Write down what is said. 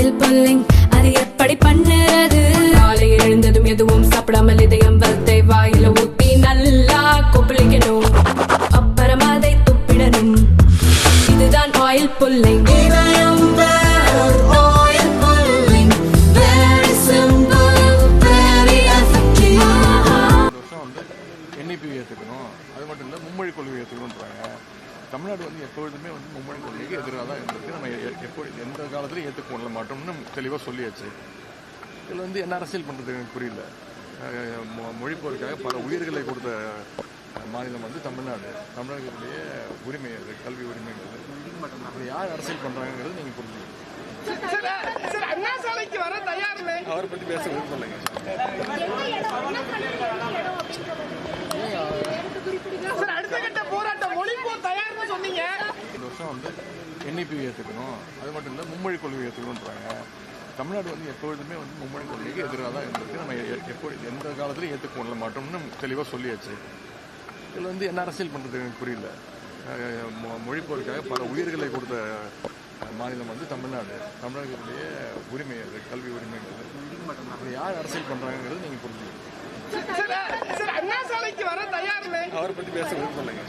Oil pulling அது எப்படி பண்ணுறது? காலையில் எழுந்ததும் எதுவும் சாப்பிடாமல் இதயம் வளத்தை வாயில ஊத்தி நல்லா கொப்பளிக்கணும், அப்புறம் அதை துப்பிடணும். இதுதான் ஆயில் புல்லிங். NEP ஏற்றுக்கணும், அது மட்டும் இல்லை மும்மொழி கொள்கை ஏற்றுக்கணுன்றாங்க. தமிழ்நாடு எப்பொழுதுமே மும்மொழி கொள்கைக்கு எதிராக தான் இருந்திருக்கு. நம்ம எப்போ எந்த காலத்திலையும் ஏற்றுக்கொள்ள மாட்டோம்னு தெளிவாக சொல்லியாச்சு. இதில் என்ன அரசியல் பண்ணுறது எனக்கு புரியல. மொழி போருக்காக பல உயிர்களை கொடுத்த மாநிலம் தமிழ்நாடு. தமிழர்களுடைய உரிமை அது, கல்வி உரிமைங்கிறது. அப்படி யார் அரசியல் பண்ணுறாங்கிறது நீங்கள் புரிஞ்சுக்கணும். அவரை பற்றி பேச விரும்பலைங்க. இந்த வருஷம் NEP ஏற்றுக்கணும், அது மட்டும் இல்லை மும்மொழி கொள்கை ஏற்றுக்கணுன்றாங்க. தமிழ்நாடு எப்பொழுதுமே மும்மொழி கொள்கைக்கு எதிராக தான் இருந்திருக்கு. நம்ம எப்போ எந்த காலத்திலையும் ஏற்றுக்கொள்ள மாட்டோம்னு தெளிவாக சொல்லியாச்சு. இதில் என்ன அரசியல் பண்ணுறது எனக்கு புரியல. மொழி போருக்காக பல உயிர்களை கொடுத்த மாநிலம் தமிழ்நாடு. தமிழர்களுடைய உரிமை அது, கல்வி உரிமைங்கிறது. அப்படி யார் அரசியல் பண்ணுறாங்கிறது நீங்கள் புரிஞ்சுக்கணும். அவரை பற்றி பேச விரும்பலைங்க.